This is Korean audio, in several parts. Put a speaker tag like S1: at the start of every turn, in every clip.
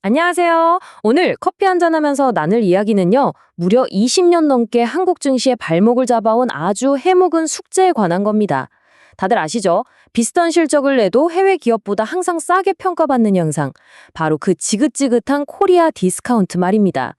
S1: 안녕하세요. 오늘 커피 한잔하면서 나눌 이야기는요, 무려 20년 넘게 한국 증시의 발목을 잡아온 아주 해묵은 숙제에 관한 겁니다. 다들 아시죠? 비슷한 실적을 내도 해외 기업보다 항상 싸게 평가받는 현상. 바로 그 지긋지긋한 코리아 디스카운트 말입니다.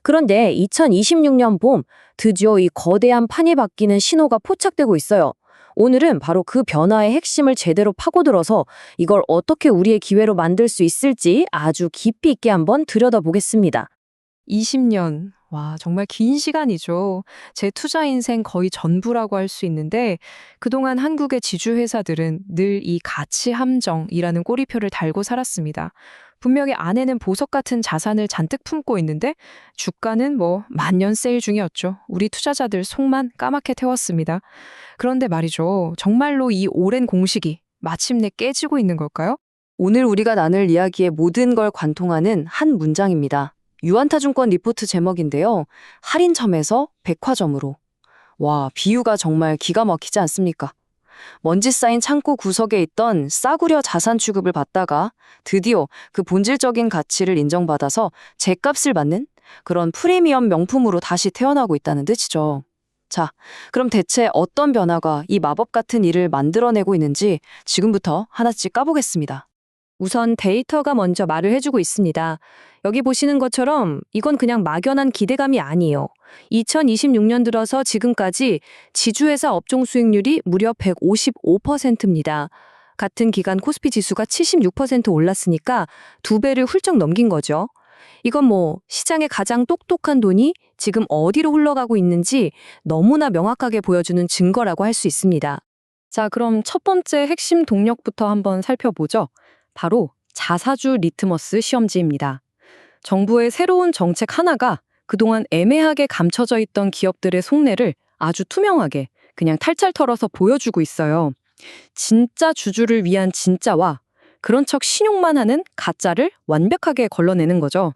S1: 그런데 2026년 봄, 드디어 이 거대한 판이 바뀌는 신호가 포착되고 있어요. 오늘은 바로 그 변화의 핵심을 제대로 파고들어서 이걸 어떻게 우리의 기회로 만들 수 있을지 아주 깊이 있게 한번 들여다보겠습니다.
S2: 20년. 와, 정말 긴 시간이죠. 제 투자 인생 거의 전부라고 할 수 있는데, 그동안 한국의 지주회사들은 늘 이 가치 함정이라는 꼬리표를 달고 살았습니다. 분명히 안에는 보석 같은 자산을 잔뜩 품고 있는데, 주가는 만년 세일 중이었죠. 우리 투자자들 속만 까맣게 태웠습니다. 그런데 말이죠. 정말로 이 오랜 공식이 마침내 깨지고 있는 걸까요?
S1: 오늘 우리가 나눌 이야기의 모든 걸 관통하는 한 문장입니다. 유안타증권 리포트 제목인데요. 할인점에서 백화점으로. 와, 비유가 정말 기가 막히지 않습니까? 먼지 쌓인 창고 구석에 있던 싸구려 자산 취급을 받다가 드디어 그 본질적인 가치를 인정받아서 죗값을 받는 그런 프리미엄 명품으로 다시 태어나고 있다는 뜻이죠. 자, 그럼 대체 어떤 변화가 이 마법 같은 일을 만들어내고 있는지 지금부터 하나씩 까보겠습니다. 우선 데이터가 먼저 말을 해주고 있습니다. 여기 보시는 것처럼 이건 그냥 막연한 기대감이 아니에요. 2026년 들어서 지금까지 지주회사 업종 수익률이 무려 155%입니다. 같은 기간 코스피 지수가 76% 올랐으니까 두 배를 훌쩍 넘긴 거죠. 이건 시장의 가장 똑똑한 돈이 지금 어디로 흘러가고 있는지 너무나 명확하게 보여주는 증거라고 할 수 있습니다.
S2: 자, 그럼 첫 번째 핵심 동력부터 한번 살펴보죠. 바로 자사주 리트머스 시험지입니다. 정부의 새로운 정책 하나가 그동안 애매하게 감춰져 있던 기업들의 속내를 아주 투명하게 그냥 탈탈 털어서 보여주고 있어요. 진짜 주주를 위한 진짜와 그런 척 신용만 하는 가짜를 완벽하게 걸러내는 거죠.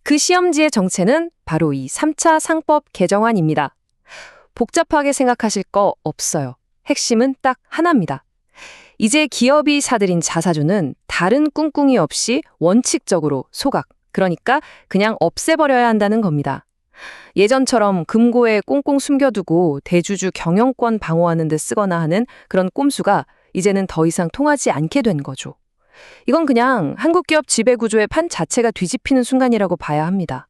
S1: 그 시험지의 정체는 바로 이 3차 상법 개정안입니다. 복잡하게 생각하실 거 없어요. 핵심은 딱 하나입니다. 이제 기업이 사들인 자사주는 다른 꿍꿍이 없이 원칙적으로 소각, 그러니까 그냥 없애버려야 한다는 겁니다. 예전처럼 금고에 꽁꽁 숨겨두고 대주주 경영권 방어하는 데 쓰거나 하는 그런 꼼수가 이제는 더 이상 통하지 않게 된 거죠. 이건 그냥 한국 기업 지배구조의 판 자체가 뒤집히는 순간이라고 봐야 합니다.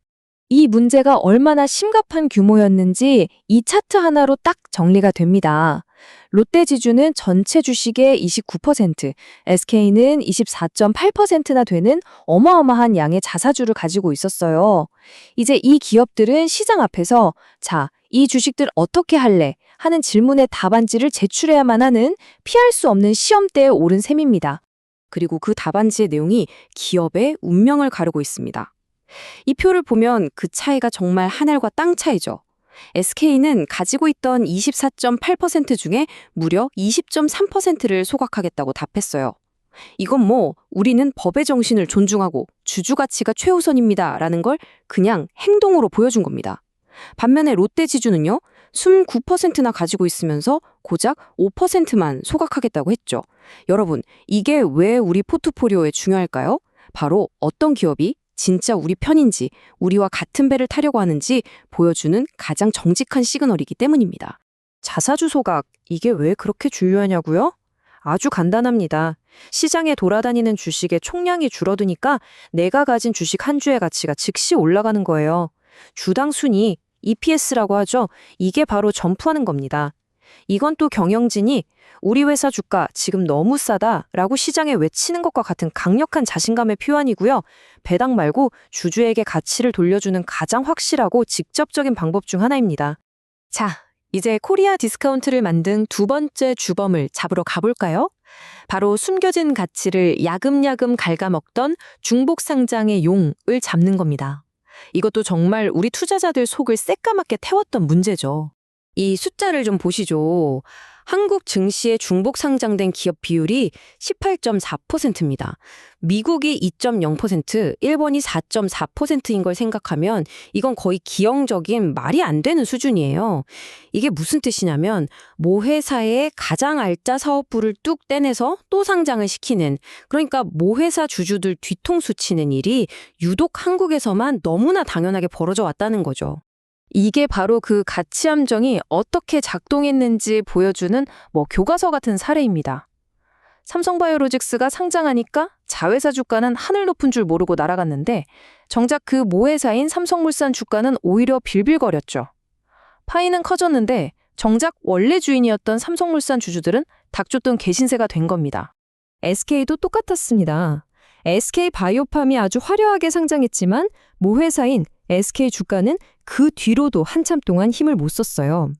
S1: 이 문제가 얼마나 심각한 규모였는지 이 차트 하나로 딱 정리가 됩니다. 롯데지주는 전체 주식의 29%, SK는 24.8%나 되는 어마어마한 양의 자사주를 가지고 있었어요. 이제 이 기업들은 시장 앞에서 자, 이 주식들 어떻게 할래? 하는 질문의 답안지를 제출해야만 하는 피할 수 없는 시험대에 오른 셈입니다. 그리고 그 답안지의 내용이 기업의 운명을 가르고 있습니다. 이 표를 보면 그 차이가 정말 하늘과 땅 차이죠. SK는 가지고 있던 24.8% 중에 무려 20.3%를 소각하겠다고 답했어요. 이건 우리는 법의 정신을 존중하고 주주 가치가 최우선입니다 라는 걸 그냥 행동으로 보여준 겁니다. 반면에 롯데지주는요, 29%나 가지고 있으면서 고작 5%만 소각하겠다고 했죠. 여러분, 이게 왜 우리 포트포리오에 중요할까요? 바로 어떤 기업이 진짜 우리 편인지, 우리와 같은 배를 타려고 하는지 보여주는 가장 정직한 시그널이기 때문입니다. 자사주 소각, 이게 왜 그렇게 중요하냐고요? 아주 간단합니다. 시장에 돌아다니는 주식의 총량이 줄어드니까 내가 가진 주식 한 주의 가치가 즉시 올라가는 거예요. 주당 순위, EPS라고 하죠. 이게 바로 점프하는 겁니다. 이건 또 경영진이 우리 회사 주가 지금 너무 싸다라고 시장에 외치는 것과 같은 강력한 자신감의 표현이고요. 배당 말고 주주에게 가치를 돌려주는 가장 확실하고 직접적인 방법 중 하나입니다. 자, 이제 코리아 디스카운트를 만든 두 번째 주범을 잡으러 가볼까요? 바로 숨겨진 가치를 야금야금 갉아먹던 중복상장의 용을 잡는 겁니다. 이것도 정말 우리 투자자들 속을 새까맣게 태웠던 문제죠. 이 숫자를 좀 보시죠. 한국 증시에 중복 상장된 기업 비율이 18.4%입니다. 미국이 2.0%, 일본이 4.4%인 걸 생각하면 이건 거의 기형적인 말이 안 되는 수준이에요. 이게 무슨 뜻이냐면 모 회사의 가장 알짜 사업부를 뚝 떼내서 또 상장을 시키는, 그러니까 모 회사 주주들 뒤통수 치는 일이 유독 한국에서만 너무나 당연하게 벌어져 왔다는 거죠. 이게 바로 그 가치 함정이 어떻게 작동했는지 보여주는 교과서 같은 사례입니다. 삼성바이오로직스가 상장하니까 자회사 주가는 하늘 높은 줄 모르고 날아갔는데 정작 그 모회사인 삼성물산 주가는 오히려 빌빌거렸죠. 파이는 커졌는데 정작 원래 주인이었던 삼성물산 주주들은 닭줬던 개신세가 된 겁니다. SK도 똑같았습니다. SK바이오팜이 아주 화려하게 상장했지만 모회사인 SK 주가는 그 뒤로도 한참 동안 힘을 못 썼어요.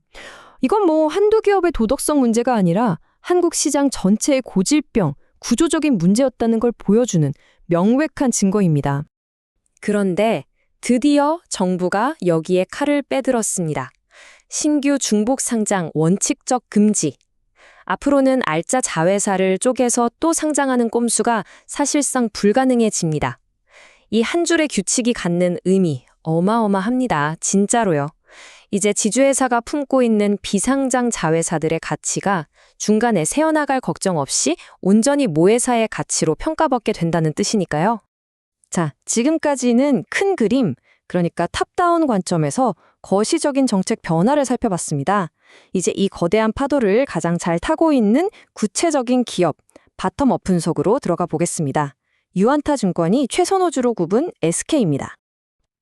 S1: 이건 한두 기업의 도덕성 문제가 아니라 한국 시장 전체의 고질병, 구조적인 문제였다는 걸 보여주는 명백한 증거입니다. 그런데 드디어 정부가 여기에 칼을 빼들었습니다. 신규 중복 상장 원칙적 금지. 앞으로는 알짜 자회사를 쪼개서 또 상장하는 꼼수가 사실상 불가능해집니다. 이 한 줄의 규칙이 갖는 의미 어마어마합니다. 진짜로요. 이제 지주회사가 품고 있는 비상장 자회사들의 가치가 중간에 새어나갈 걱정 없이 온전히 모회사의 가치로 평가받게 된다는 뜻이니까요. 자, 지금까지는 큰 그림, 그러니까 탑다운 관점에서 거시적인 정책 변화를 살펴봤습니다. 이제 이 거대한 파도를 가장 잘 타고 있는 구체적인 기업, 바텀업 분석으로 들어가 보겠습니다. 유안타 증권이 최선호주로 굽은 SK입니다.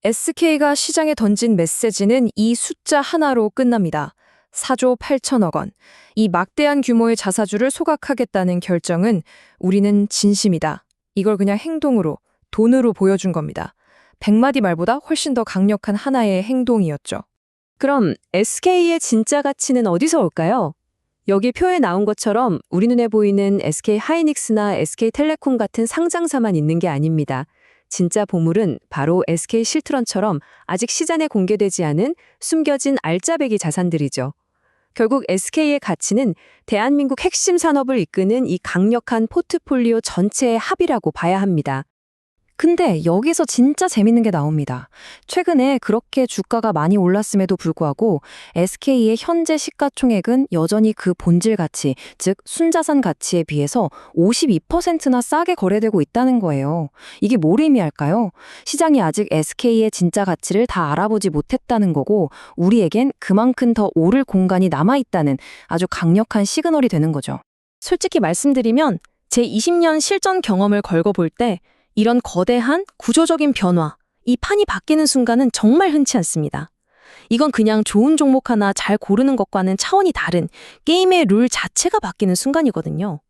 S1: SK가 시장에 던진 메시지는 이 숫자 하나로 끝납니다. 4조 8천억 원. 이 막대한 규모의 자사주를 소각하겠다는 결정은 우리는 진심이다. 이걸 그냥 행동으로, 돈으로 보여준 겁니다. 100마디 말보다 훨씬 더 강력한 하나의 행동이었죠. 그럼 SK의 진짜 가치는 어디서 올까요? 여기 표에 나온 것처럼 우리 눈에 보이는 SK하이닉스나 SK텔레콤 같은 상장사만 있는 게 아닙니다. 진짜 보물은 바로 SK실트론처럼 아직 시장에 공개되지 않은 숨겨진 알짜배기 자산들이죠. 결국 SK의 가치는 대한민국 핵심 산업을 이끄는 이 강력한 포트폴리오 전체의 합이라고 봐야 합니다. 근데 여기서 진짜 재밌는 게 나옵니다. 최근에 그렇게 주가가 많이 올랐음에도 불구하고 SK의 현재 시가총액은 여전히 그 본질 가치, 즉 순자산 가치에 비해서 52%나 싸게 거래되고 있다는 거예요. 이게 뭘 의미할까요? 시장이 아직 SK의 진짜 가치를 다 알아보지 못했다는 거고 우리에겐 그만큼 더 오를 공간이 남아있다는 아주 강력한 시그널이 되는 거죠. 솔직히 말씀드리면 제 20년 실전 경험을 걸고 볼 때 이런 거대한 구조적인 변화, 이 판이 바뀌는 순간은 정말 흔치 않습니다. 이건 그냥 좋은 종목 하나 잘 고르는 것과는 차원이 다른 게임의 룰 자체가 바뀌는 순간이거든요.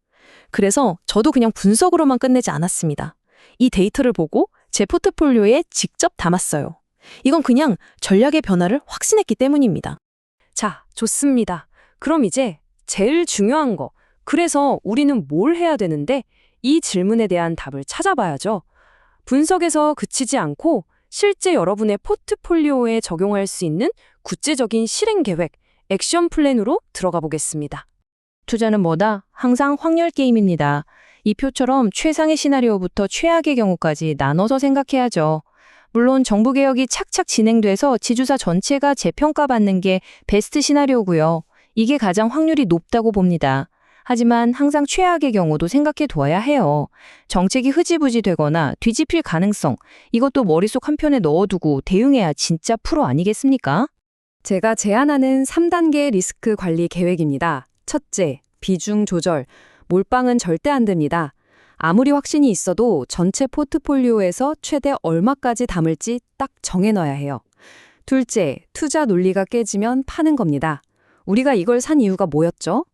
S1: 그래서 저도 그냥 분석으로만 끝내지 않았습니다. 이 데이터를 보고 제 포트폴리오에 직접 담았어요. 이건 그냥 전략의 변화를 확신했기 때문입니다. 자, 좋습니다. 그럼 이제 제일 중요한 거, 그래서 우리는 뭘 해야 되는데 이 질문에 대한 답을 찾아봐야죠. 분석에서 그치지 않고 실제 여러분의 포트폴리오에 적용할 수 있는 구체적인 실행 계획, 액션 플랜으로 들어가 보겠습니다. 투자는 뭐다? 항상 확률 게임입니다. 이 표처럼 최상의 시나리오부터 최악의 경우까지 나눠서 생각해야죠. 물론 정부 개혁이 착착 진행돼서 지주사 전체가 재평가받는 게 베스트 시나리오고요. 이게 가장 확률이 높다고 봅니다. 하지만 항상 최악의 경우도 생각해 두어야 해요. 정책이 흐지부지 되거나 뒤집힐 가능성, 이것도 머릿속 한편에 넣어두고 대응해야 진짜 프로 아니겠습니까? 제가 제안하는 3단계 리스크 관리 계획입니다. 첫째, 비중 조절. 몰빵은 절대 안 됩니다. 아무리 확신이 있어도 전체 포트폴리오에서 최대 얼마까지 담을지 딱 정해놔야 해요. 둘째, 투자 논리가 깨지면 파는 겁니다. 우리가 이걸 산 이유가 뭐였죠?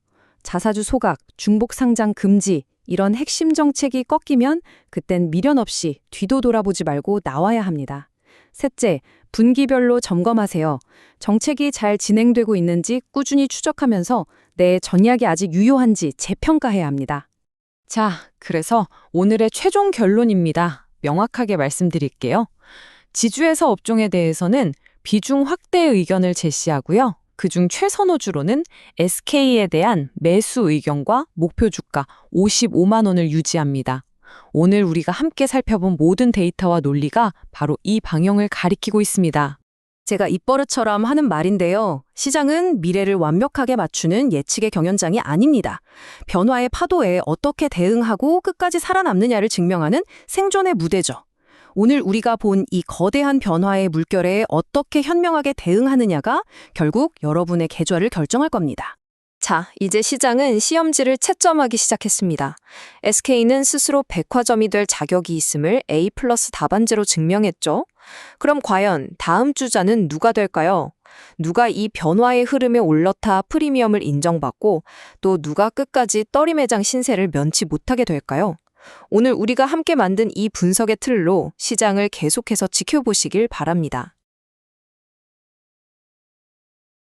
S1: 자사주 소각, 중복 상장 금지, 이런 핵심 정책이 꺾이면 그땐 미련 없이 뒤도 돌아보지 말고 나와야 합니다. 셋째, 분기별로 점검하세요. 정책이 잘 진행되고 있는지 꾸준히 추적하면서 내 전략이 아직 유효한지 재평가해야 합니다. 자, 그래서 오늘의 최종 결론입니다. 명확하게 말씀드릴게요. 지주회사 업종에 대해서는 비중 확대 의견을 제시하고요.
S3: 그중 최선호주로는 SK에 대한 매수 의견과 목표 주가 55만 원을 유지합니다. 오늘 우리가 함께 살펴본 모든 데이터와 논리가 바로 이 방향을 가리키고 있습니다.
S1: 제가 입버릇처럼 하는 말인데요. 시장은 미래를 완벽하게 맞추는 예측의 경연장이 아닙니다. 변화의 파도에 어떻게 대응하고 끝까지 살아남느냐를 증명하는 생존의 무대죠. 오늘 우리가 본 이 거대한 변화의 물결에 어떻게 현명하게 대응하느냐가 결국 여러분의 계좌를 결정할 겁니다. 자, 이제 시장은 시험지를 채점하기 시작했습니다. SK는 스스로 백화점이 될 자격이 있음을 A+ 답안제로 증명했죠. 그럼 과연 다음 주자는 누가 될까요? 누가 이 변화의 흐름에 올라타 프리미엄을 인정받고 또 누가 끝까지 떠리매장 신세를 면치 못하게 될까요? 오늘 우리가 함께 만든 이 분석의 틀로 시장을 계속해서 지켜보시길 바랍니다.